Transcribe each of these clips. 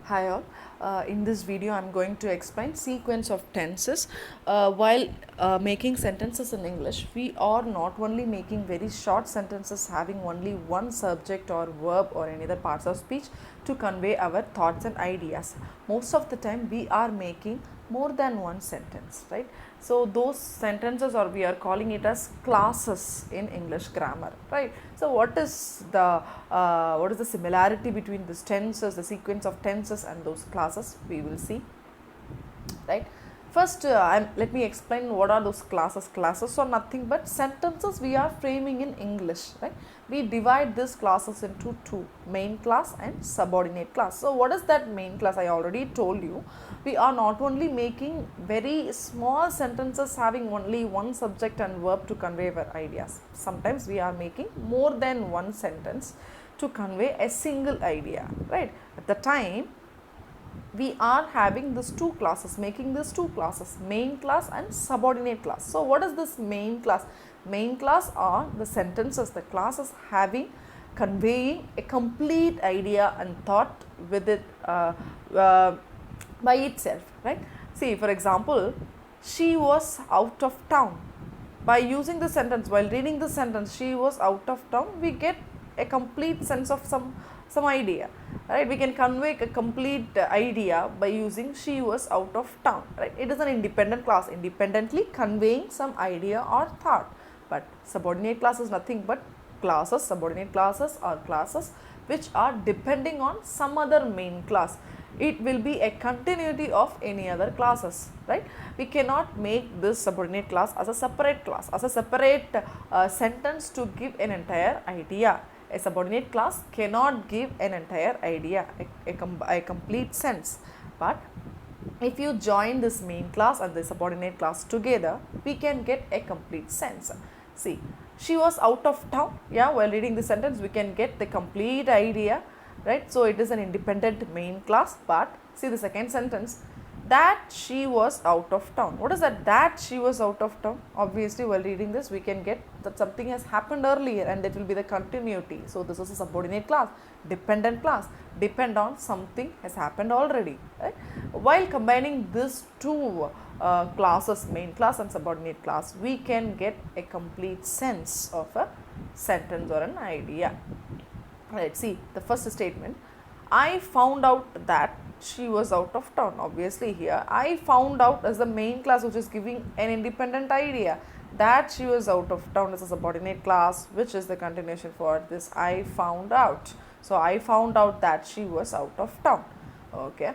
Hi all. In this video I am going to explain sequence of tenses. While making sentences in English, we are not only making very short sentences having only one subject or verb or any other parts of speech to convey our thoughts and ideas. Most of the time we are making more than one sentence, right? So those sentences, or we are calling it as classes in English grammar, right? So what is the similarity between these tenses, the sequence of tenses and those classes? We will see, right? First, let me explain what are those classes. Classes are nothing but sentences we are framing in English, right? We divide these classes into two, main class and subordinate class. So what is that main class? I already told you. We are not only making very small sentences having only one subject and verb to convey our ideas. Sometimes we are making more than one sentence to convey a single idea, right? At the time we are having these two classes, making these two classes, main class and subordinate class. So what is this main class? Main class are the sentences, the classes having, conveying a complete idea and thought with it by itself, right? See, for example, she was out of town. By using the sentence, while reading the sentence, she was out of town, we get a complete sense of some idea, right? We can convey a complete idea by using she was out of town, right? It is an independent class, independently conveying some idea or thought. But subordinate class is nothing but classes. Subordinate classes are classes which are depending on some other main class. It will be a continuity of any other classes, right? We cannot make this subordinate class as a separate class, as a separate sentence to give an entire idea. A subordinate class cannot give an entire idea, a complete sense. But if you join this main class and the subordinate class together, we can get a complete sense. See, she was out of town. Yeah, while reading the sentence, we can get the complete idea, right? So it is an independent main class. But see the second sentence, that she was out of town. What is that? That she was out of town. Obviously, while reading this, we can get that something has happened earlier and it will be the continuity. So this is a subordinate class, dependent class, depend on something has happened already, right? While combining these two classes, main class and subordinate class, we can get a complete sense of a sentence or an idea. Let's see the first statement. I found out that she was out of town. Obviously here I found out as the main class, which is giving an independent idea. That she was out of town is a subordinate class, which is the continuation for this I found out. So I found out that she was out of town. Okay.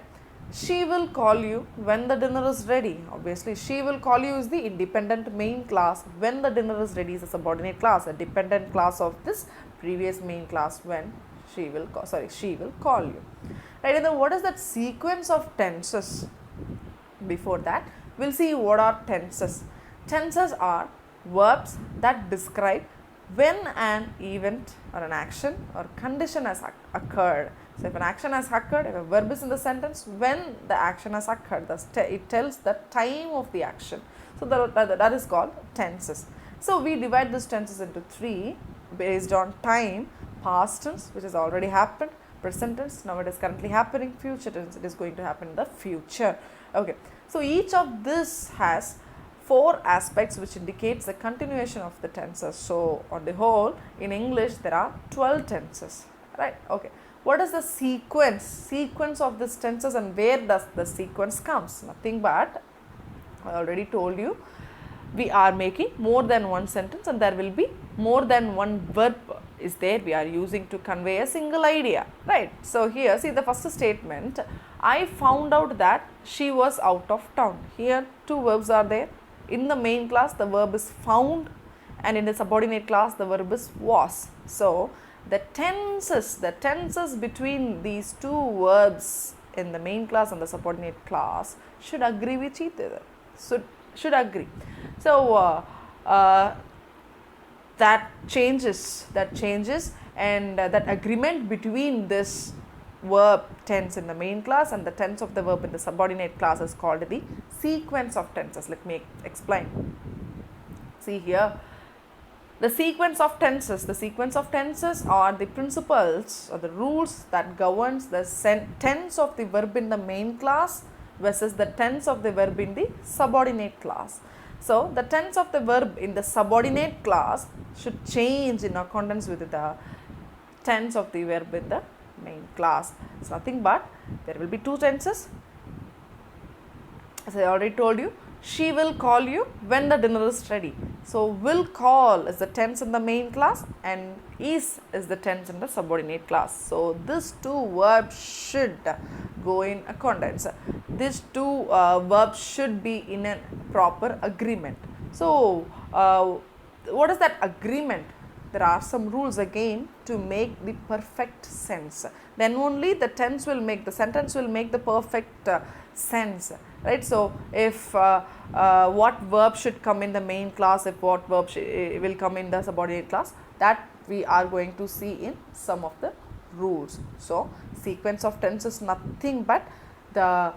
She will call you when the dinner is ready. Obviously, she will call you is the independent main class. When the dinner is ready is a subordinate class, a dependent class of this previous main class. When she will call you. Right, and then what is that sequence of tenses? Before that, we'll see what are tenses. Tenses are verbs that describe when an event or an action or condition has occurred. So if an action has occurred, if a verb is in the sentence, when the action has occurred, it tells the time of the action. So that is called tenses. So we divide these tenses into three based on time: past tense, which has already happened; present tense, now it is currently happening; future tense, it is going to happen in the future. Okay, so each of this has four aspects which indicates the continuation of the tenses. So on the whole, in English there are 12 tenses, right? Okay, what is the sequence of these tenses, and where does the sequence comes? Nothing but, I already told you, we are making more than one sentence and there will be more than one verb is there we are using to convey a single idea, right? So here see the first statement, I found out that she was out of town. Here two verbs are there. In the main class the verb is found, and in the subordinate class the verb is was. So the tenses between these two verbs in the main class and the subordinate class should agree with each other. Should agree. So that changes, and that agreement between this verb tense in the main class and the tense of the verb in the subordinate class is called the sequence of tenses. Let me explain. See here, The sequence of tenses are the principles or the rules that governs the tense of the verb in the main class versus the tense of the verb in the subordinate class. So, the tense of the verb in the subordinate class should change in accordance with the tense of the verb in the main class. It's nothing but there will be two tenses. As I already told you, she will call you when the dinner is ready. So, will call is the tense in the main class and is the tense in the subordinate class. So, these two verbs should go in accordance. These two verbs should be in a proper agreement. So, what is that agreement? There are some rules again to make the perfect sense. Then only the tense will make, the sentence will make the perfect sense, right? So, if what verb should come in the main class, if what verb will come in the subordinate class, that we are going to see in some of the rules. So, sequence of tense is nothing but the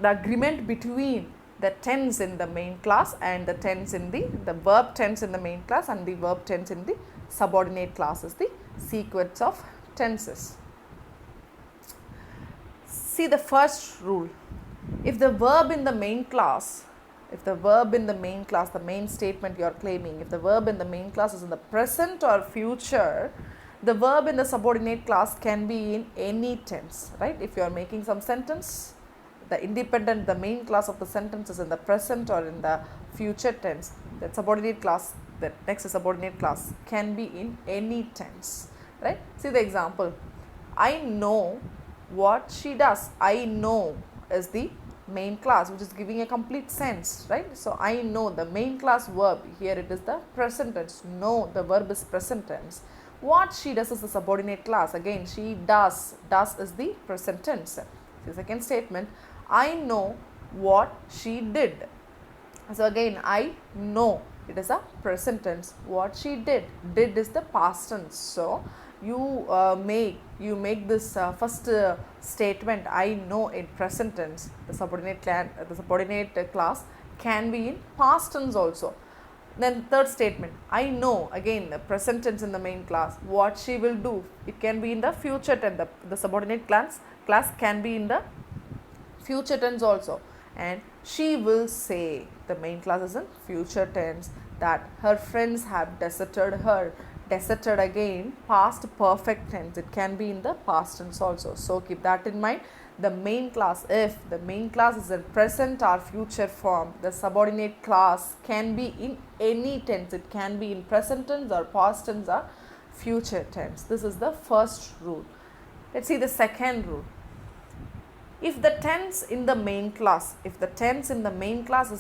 agreement between the tense in the main class and the tense in the verb tense in the main class and the verb tense in the subordinate class is the sequence of tenses. See the first rule. If the verb in the main class, the main statement you are claiming, if the verb in the main class is in the present or future, the verb in the subordinate class can be in any tense, right? If you are making some sentence, the main class of the sentence is in the present or in the future tense, that subordinate class, the next subordinate class can be in any tense, right? See the example. I know what she does. I know is the main class, which is giving a complete sense, right? So, I know, the main class verb, here it is the present tense. Know, the verb is present tense. What she does is the subordinate class. Again, she does is the present tense. The second statement, I know what she did. So, again, I know, it is a present tense. What she did is the past tense. So, you make this first statement, I know, in present tense. The subordinate class can be in past tense also. Then third statement, I know, again the present tense in the main class. What she will do, it can be in the future tense. The subordinate class can be in the future tense also. And she will say, the main class is in future tense, that her friends have deserted her. Deserted, again past perfect tense, it can be in the past tense also. So, keep that in mind. The main class, if the main class is in present or future form, the subordinate class can be in any tense. It can be in present tense or past tense or future tense. This is the first rule. Let's see the second rule. If the tense in the main class, is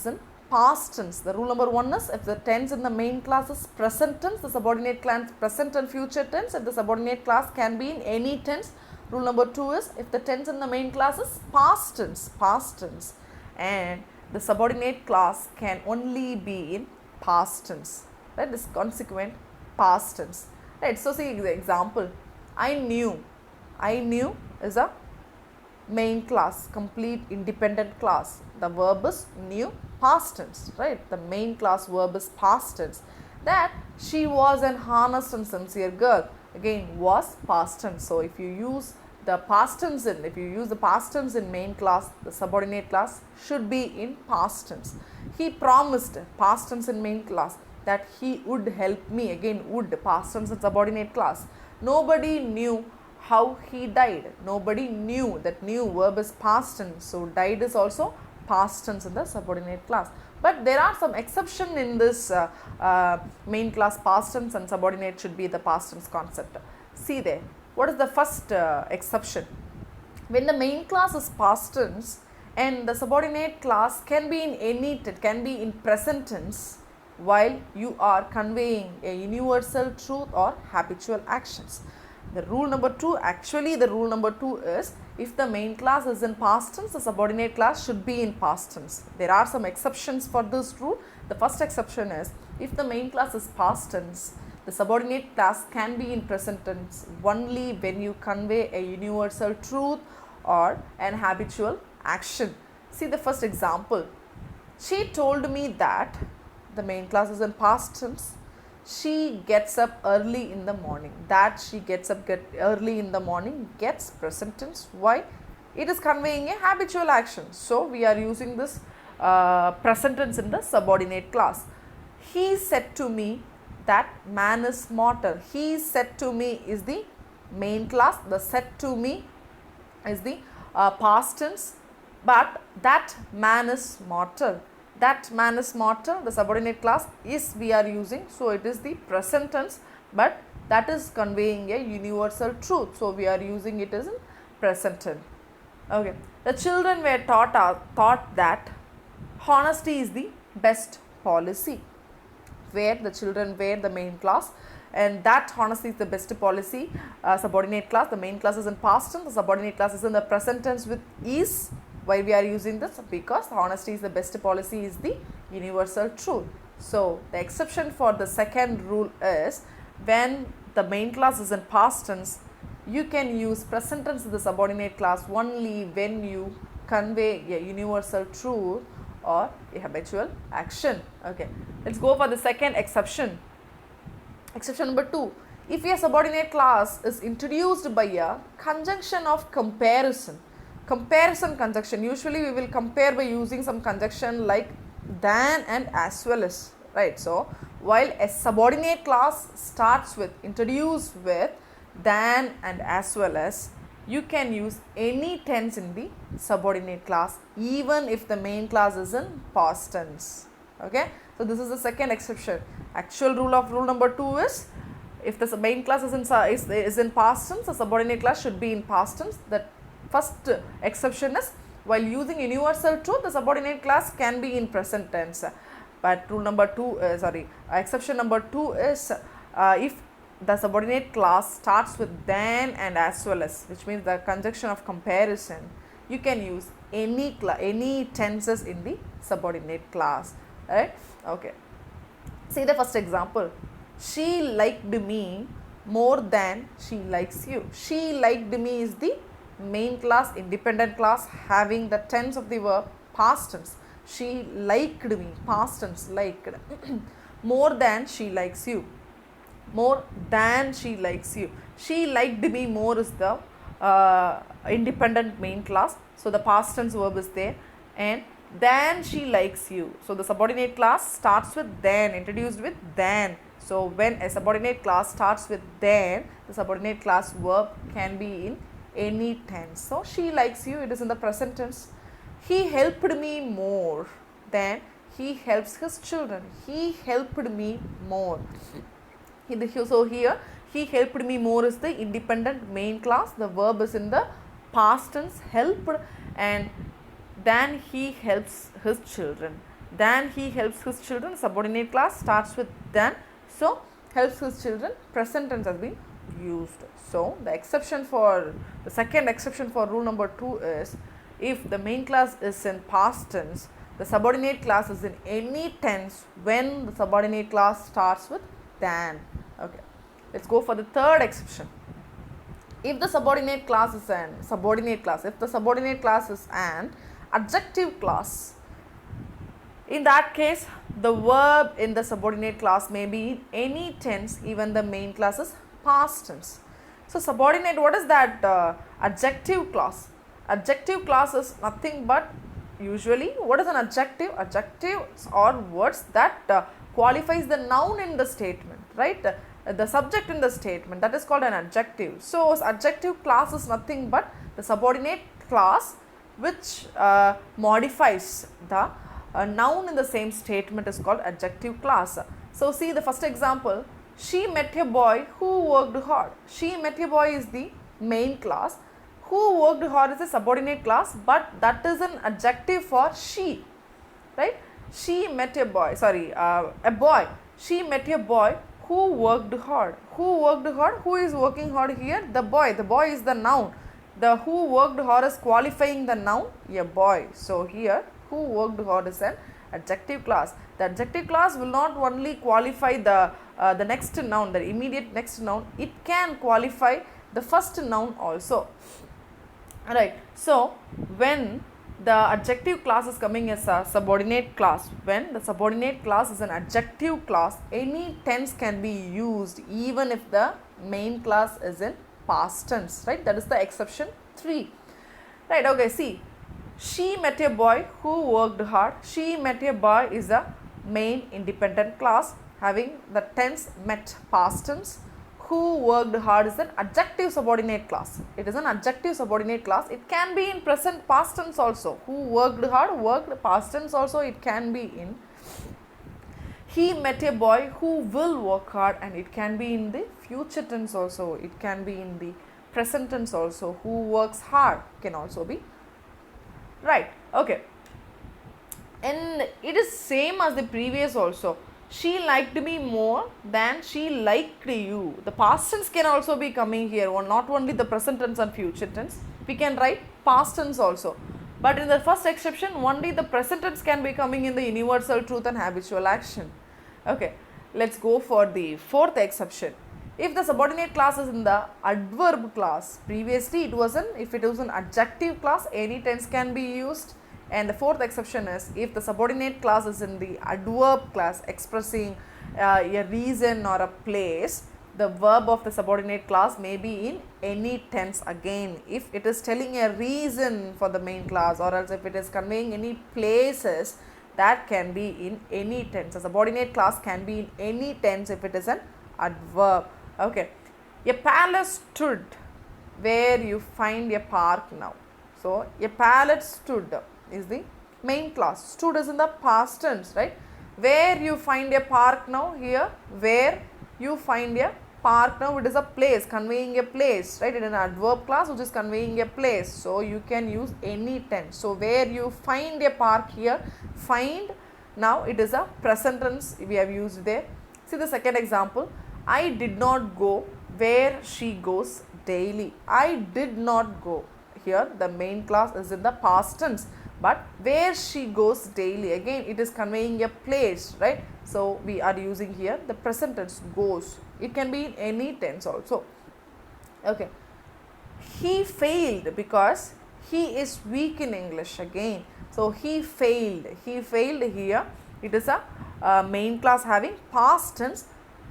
in past tense, the rule number one is, if the tense in the main class is present tense, the subordinate class present and future tense. If the subordinate class can be in any tense. Rule number two is, if the tense in the main class is past tense, and the subordinate class can only be in past tense, right? This consequent past tense, right? So, see the example. I knew is a main class, complete independent class. The verb is knew, past tense, right? The main class verb is past tense. That she was an honest and sincere girl, again was past tense. So, if you use the past tense in main class, the subordinate class should be in past tense. He promised, past tense in main class, that he would help me, again would, past tense in subordinate class. Nobody knew how he died. Nobody knew, that knew verb is past tense. So, died is also past tense in the subordinate class. But there are some exception in this main class past tense and subordinate should be the past tense concept. See there, what is the first exception? When the main class is past tense and the subordinate class can be in any, it can be in present tense while you are conveying a universal truth or habitual actions. The rule number two is, if the main class is in past tense, the subordinate class should be in past tense. There are some exceptions for this rule. The first exception is, if the main class is past tense, the subordinate class can be in present tense only when you convey a universal truth or an habitual action. See the first example. She told me that, the main class is in past tense. she gets up early in the morning. That she gets up early in the morning gets present tense. Why? It is conveying a habitual action. So we are using this present tense in the subordinate class. He said to me that man is smarter. He said to me is the main class. The said to me is the past tense, but that man is smarter. That man is smarter, the subordinate class is we are using, so it is the present tense, but that is conveying a universal truth, so we are using it as in present tense. Okay, the children were taught that honesty is the best policy. Where the children were the main class, and that honesty is the best policy, subordinate class. The main class is in past tense, the subordinate class is in the present tense with is. Why we are using this? Because honesty is the best policy is the universal truth. So the exception for the second rule is when the main class is in past tense, you can use present tense in the subordinate class only when you convey a universal truth or a habitual action. Okay, let's go for the second exception. Exception number 2. If a subordinate class is introduced by a conjunction of comparison, conjunction, usually we will compare by using some conjunction like than and as well as, right? So while a subordinate class starts with, introduced with than and as well as, you can use any tense in the subordinate class even if the main class is in past tense. Okay, so this is the second exception. Actual rule number 2 is if the main class is in past tense, the subordinate class should be in past tense. The first exception is while using universal truth, the subordinate class can be in present tense. But exception number 2 is if the subordinate class starts with than and as well as, which means the conjunction of comparison, you can use any tenses in the subordinate class, right? Okay, see the first example. She liked me more than she likes you. She liked me is the main class, independent class, having the tense of the verb past tense. She liked me, past tense, liked. More than she likes you. More than she likes you. She liked me more is the independent main class, so the past tense verb is there, and than she likes you. So the subordinate class starts with than, introduced with than. So when a subordinate class starts with than, the subordinate class verb can be in any tense. So she likes you, it is in the present tense. He helped me more than he helps his children. He helped me more. So here he helped me more is the independent main class. The verb is in the past tense, helped, and then he helps his children. Then he helps his children, subordinate class starts with then. So helps his children, present tense has been used. So the second exception for rule number 2 is if the main class is in past tense, the subordinate class is in any tense when the subordinate class starts with than. Okay, let's go for the third exception. If the subordinate class is an adjective class, in that case the verb in the subordinate class may be in any tense even the main class is past tense. So subordinate, what is that adjective class? Adjective class is nothing but usually what is an adjective? Adjectives are words that qualifies the noun in the statement, right? The subject in the statement, that is called an adjective. So adjective class is nothing but the subordinate class which modifies the noun in the same statement is called adjective class. So see the first example. She met a boy who worked hard. She met a boy is the main class. Who worked hard is a subordinate class, but that is an adjective for she, right? She met a boy, a boy. She met a boy who worked hard. Who worked hard? Who is working hard here? The boy. The boy is the noun. The who worked hard is qualifying the noun, a boy. So here who worked hard is an adjective class. The adjective class will not only qualify the next noun, the immediate next noun, it can qualify the first noun also. Alright, so when the adjective class is coming as a subordinate class. When the subordinate class is an adjective class, any tense can be used even if the main class is in past tense, right? That is the exception 3. Right, okay, see. She met a boy who worked hard. She met a boy is a main independent class having the tense met past tense. Who worked hard is an adjective subordinate class. It is an adjective subordinate class. It can be in present past tense also. Who worked hard, worked past tense also it can be in. He met a boy who will work hard, and it can be in the future tense also. It can be in the present tense also. Who works hard can also be. Right, okay. And it is same as the previous also. She liked me more than she liked you. The past tense can also be coming here, not only the present tense and future tense. We can write past tense also. But in the first exception, only the present tense can be coming in the universal truth and habitual action. Okay, let's go for the fourth exception. If the subordinate class is in the adverb class, previously it was if it was an adjective class, any tense can be used. And the fourth exception is if the subordinate class is in the adverb class expressing a reason or a place, the verb of the subordinate class may be in any tense again. If it is telling a reason for the main class, or else if it is conveying any places, that can be in any tense. A subordinate class can be in any tense if it is an adverb. Okay. A palace stood where you find a park now. So, a palace stood is the main class. Stood is in the past tense, right? Where you find a park now, here where you find a park now, it is a place, conveying a place, right? It is an adverb class which is conveying a place. So, you can use any tense. So, where you find a park, here find, now it is a present tense we have used there. See the second example. I did not go where she goes daily. I did not go. Here the main class is in the past tense, but where she goes daily, again it is conveying a place, right? So we are using here the present tense goes. It can be in any tense also. Okay. He failed because he is weak in English again. So he failed. He failed here. It is a main class having past tense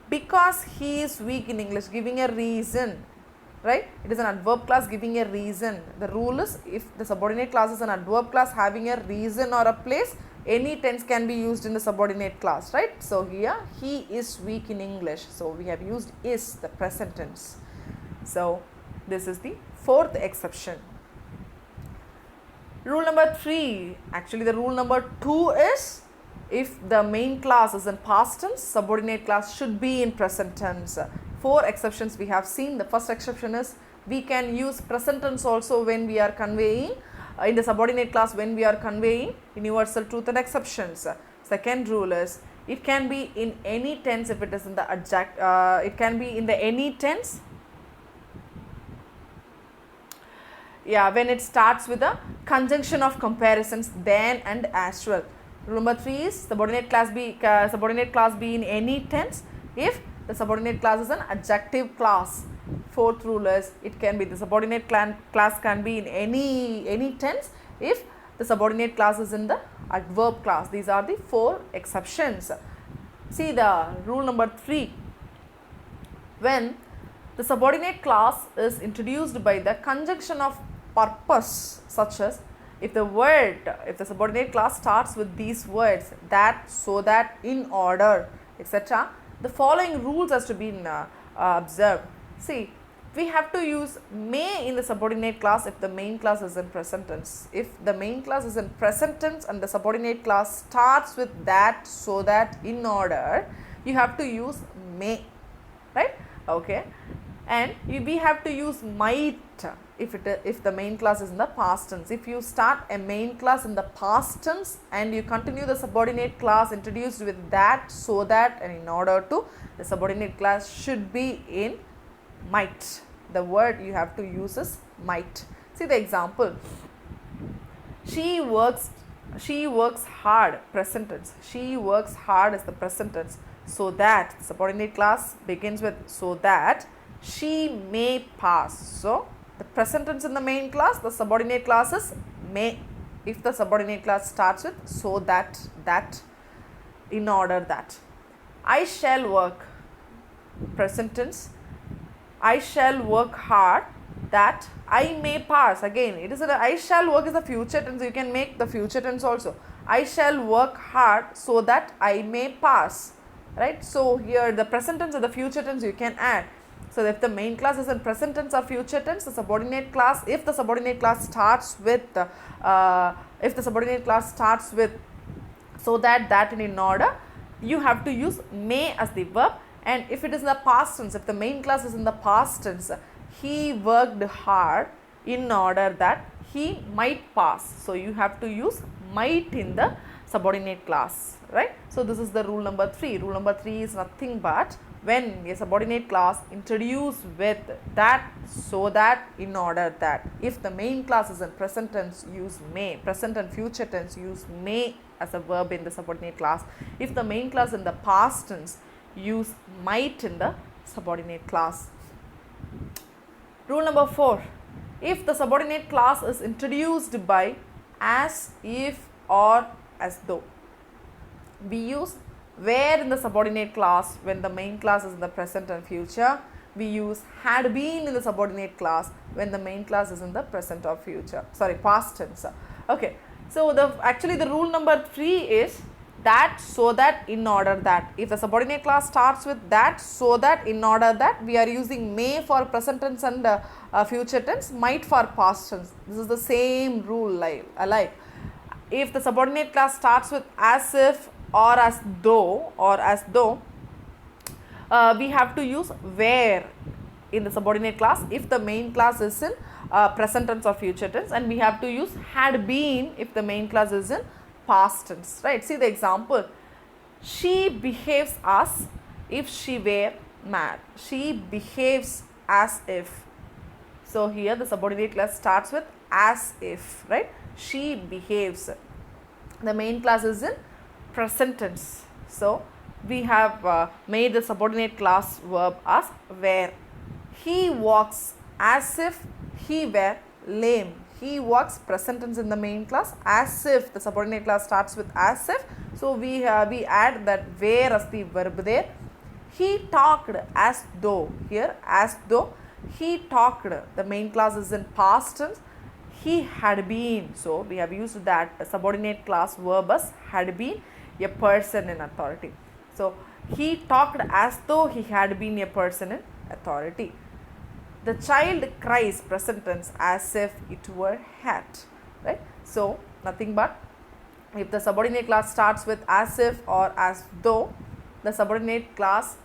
because he is weak in English, giving a reason. Right? It is an adverb class giving a reason. The rule is if the subordinate class is an adverb class having a reason or a place, any tense can be used in the subordinate class, right? So here he is weak in English. So we have used is, the present tense. So this is the fourth exception. Rule number 3, actually the rule number 2 is if the main class is in past tense, subordinate class should be in present tense. 4 exceptions we have seen. The first exception is we can use present tense also when we are conveying in the subordinate class, when we are conveying universal truth and exceptions. Second rule is it can be in any tense if it is in the it can be in the any tense, when it starts with a conjunction of comparisons then and as well. Rule number 3 is subordinate class be in any tense if the subordinate class is an adjective class. Fourth rule is it can be the subordinate class can be in any tense if the subordinate class is in the adverb class. These are the 4 exceptions. See the rule number 3. When the subordinate class is introduced by the conjunction of purpose, such as if the subordinate class starts with these words, that, so that, in order, etc., the following rules has to be observed. See, we have to use may in the subordinate class if the main class is in present tense. If the main class is in present tense and the subordinate class starts with that, so that, in order, you have to use may, right? Okay. And we have to use might if the main class is in the past tense. If you start a main class in the past tense and you continue the subordinate class introduced with that, so that, and in order to, the subordinate class should be in might. The word you have to use is might. See the example. She works hard, present tense. She works hard is the present tense. So that, the subordinate class begins with so that she may pass. So the present tense in the main class, the subordinate class is may. if the subordinate clause starts with so that, that, in order that. I shall work, present tense. I shall work hard that I may pass. Again, it is I shall work is the future tense. You can make the future tense also. I shall work hard so that I may pass. Right? So here the present tense and the future tense you can add. So if the main clause is in present tense or future tense, the subordinate clause, if the subordinate clause starts with so that, that, and in order, you have to use may as the verb. And if it is in the past tense, if the main clause is in the past tense, he worked hard in order that he might pass. So you have to use might in the subordinate clause, right? So this is the rule number 3. Rule number 3 is nothing but when a subordinate clause introduced with that, so that, in order that. If the main clause is in present tense, use may. Present and future tense, use may as a verb in the subordinate clause. If the main clause in the past tense, use might in the subordinate clause. Rule number 4. If the subordinate clause is introduced by as, if, or as though, we use where in the subordinate clause when the main clause is in the present and future. We use had been in the subordinate clause when the main clause is in the present or future, past tense. Okay, so actually the rule number 3 is that, so that, in order that. If the subordinate clause starts with that, so that, in order that, we are using may for present tense and future tense, might for past tense. This is the same rule alike. If the subordinate clause starts with as if or as though, we have to use where in the subordinate clause if the main clause is in present tense or future tense, and we have to use had been if the main clause is in past tense, right? See the example. She behaves as if she were mad. She behaves as if. So here the subordinate clause starts with as if, right? She behaves. The main clause is in present tense. So we have made the subordinate clause verb as where. He walks as if he were lame. He walks, present tense in the main clause, as if the subordinate clause starts with as if. So we add that where as the verb there. He talked as though. Here as though. He talked. The main clause is in past tense. He had been. So we have used that subordinate clause verb as had been a person in authority. So he talked as though he had been a person in authority. The child cries, present tense, as if it were hat, right? So nothing but if the subordinate clause starts with as if or as though, the subordinate clause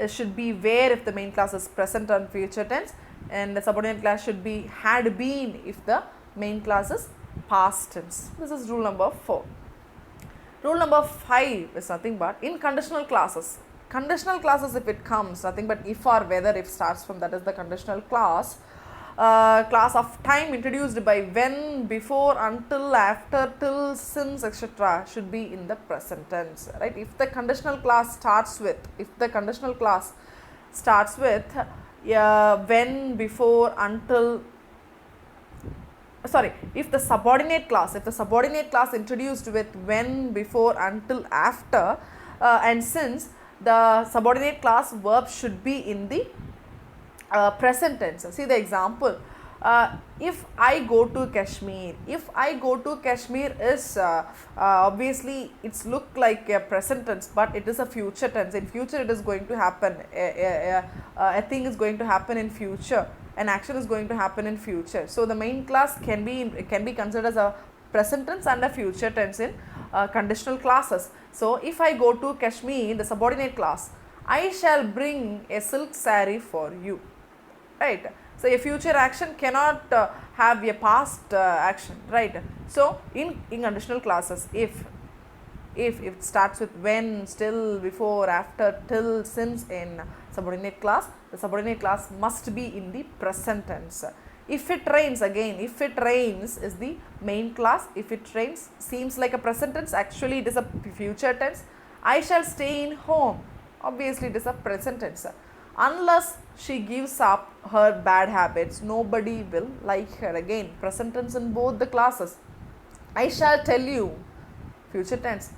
should be where if the main clause is present and future tense, and the subordinate clause should be had been if the main clause is past tense. This is rule number 4. Rule number 5 is nothing but in conditional clauses. Conditional clauses, if it comes, nothing but if or whether, if starts from, that is the conditional clause. Clause of time introduced by when, before, until, after, till, since, etc. should be in the present tense, right? If the conditional clause starts with, when, before, until, if the subordinate clause introduced with when, before, until, after, and since, the subordinate clause verb should be in the present tense. See the example. If I go to Kashmir. If I go to Kashmir is obviously it's look like a present tense, but it is a future tense. In future it is going to happen. A thing is going to happen in future. An action is going to happen in future. So the main clause can be considered as a present tense and a future tense in conditional clauses. So if I go to Kashmir, the subordinate clause, I shall bring a silk saree for you, right? So a future action cannot have a past action, right? So in conditional clauses, if it starts with when, still, before, after, till, since in subordinate clause, the subordinate clause must be in the present tense. If it rains, again, if it rains is the main clause. If it rains seems like a present tense, actually it is a future tense. I shall stay in home, obviously it is a present tense. Unless she gives up her bad habits, nobody will like her. Again, present tense in both the classes. I shall tell you, future tense.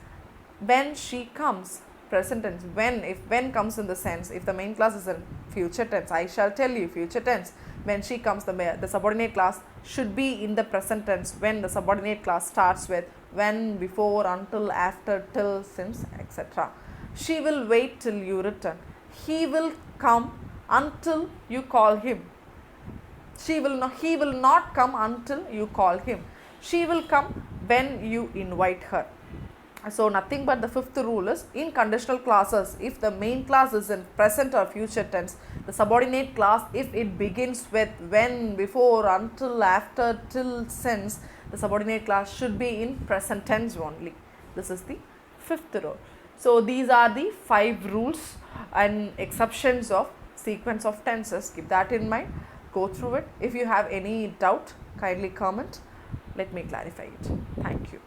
When she comes, present tense. When, if when comes in the sense, if the main class is in future tense, I shall tell you, future tense. When she comes, the subordinate class should be in the present tense when the subordinate class starts with when, before, until, after, till, since, etc. She will wait till you return. He will come until you call him. He will not come until you call him. She will come when you invite her. So nothing but the fifth rule is in conditional clauses, if the main class is in present or future tense, the subordinate class, if it begins with when, before, until, after, till, since, the subordinate class should be in present tense only. This is the fifth rule. So these are the 5 rules and exceptions of sequence of tenses. Keep that in mind. Go through it. If you have any doubt, kindly comment. Let me clarify it. Thank you.